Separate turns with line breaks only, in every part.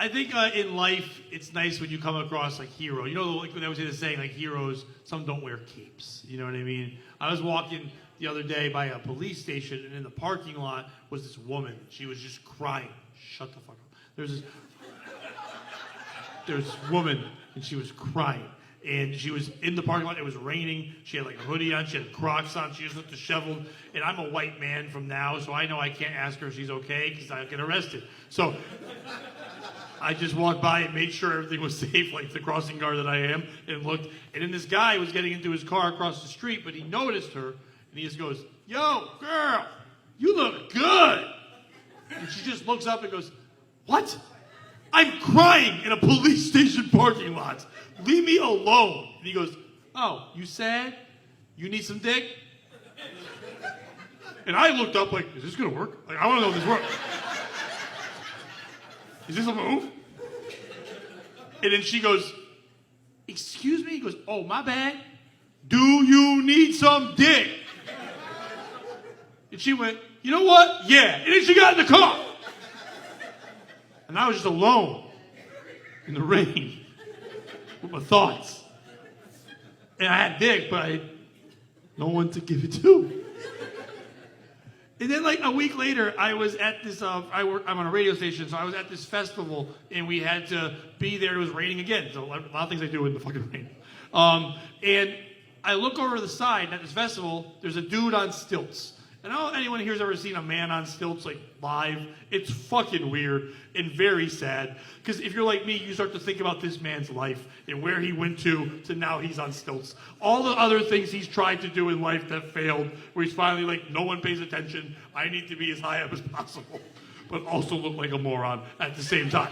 I think in life, it's nice when you come across like hero. You know, like when I was the saying, like heroes, some don't wear capes. You know what I mean? I was walking the other day by a police station, and in the parking lot was this woman. She was just crying. Shut the fuck up. There's this woman, and she was crying. And she was in the parking lot. It was raining. She had like a hoodie on. She had Crocs on. She just looked disheveled. And I'm a white man from now, so I know I can't ask her if she's okay because I'll get arrested. So I just walked by and made sure everything was safe, like the crossing guard that I am, and looked. And then this guy was getting into his car across the street, but he noticed her, and he just goes, "Yo, girl, you look good." And she just looks up and goes, "What? I'm crying in a police station parking lot. Leave me alone." And he goes, "Oh, you sad? You need some dick?" And I looked up like, is this going to work? Like, I want to know if this works. Is this a move? And then she goes, "Excuse me?" He goes, "Oh, my bad. Do you need some dick?" And she went, "You know what? Yeah." And then she got in the car. And I was just alone in the rain with my thoughts. And I had dick, but I had no one to give it to. And then like a week later, I was at this, I'm on a radio station, so I was at this festival, and we had to be there. It was raining again. So a lot of things I do in the fucking rain. And I look over to the side, and at this festival, there's a dude on stilts. And I don't know if anyone here's ever seen a man on stilts like live. It's fucking weird and very sad. Because if you're like me, you start to think about this man's life and where he went to now he's on stilts. All the other things he's tried to do in life that failed, where he's finally like, no one pays attention. I need to be as high up as possible, but also look like a moron at the same time.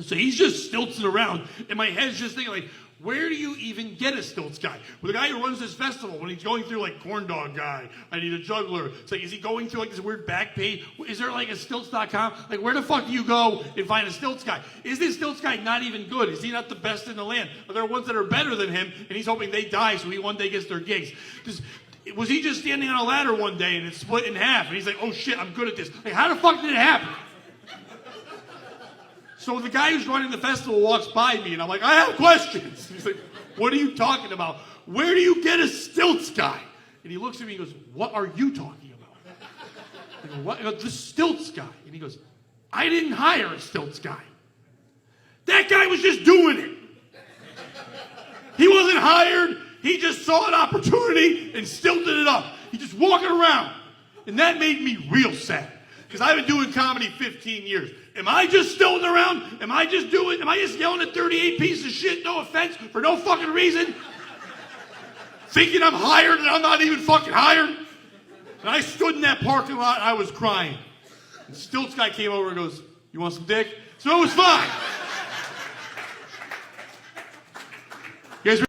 So he's just stiltzing around, and my head's just thinking like, where do you even get a stilts guy? Well, the guy who runs this festival, when he's going through like corn dog guy, I need a juggler. It's like, is he going through like this weird back page? Is there like a stilts.com? Like, where the fuck do you go and find a stilts guy? Is this stilts guy not even good? Is he not the best in the land? Are there ones that are better than him, and he's hoping they die so he one day gets their gigs? Was he just standing on a ladder one day and it's split in half, and he's like, oh shit, I'm good at this. Like, how the fuck did it happen? So the guy who's running the festival walks by me, and I'm like, I have questions. He's like, what are you talking about? Where do you get a stilts guy? And he looks at me and goes, what are you talking about? I go, what? I go, the stilts guy. And he goes, I didn't hire a stilts guy. That guy was just doing it. He wasn't hired. He just saw an opportunity and stilted it up. He's just walking around. And that made me real sad. Because I've been doing comedy 15 years. Am I just stilting around? Am I just yelling at 38 pieces of shit, no offense, for no fucking reason? Thinking I'm hired and I'm not even fucking hired? And I stood in that parking lot and I was crying. And Stilts guy came over and goes, you want some dick? So it was fine. You guys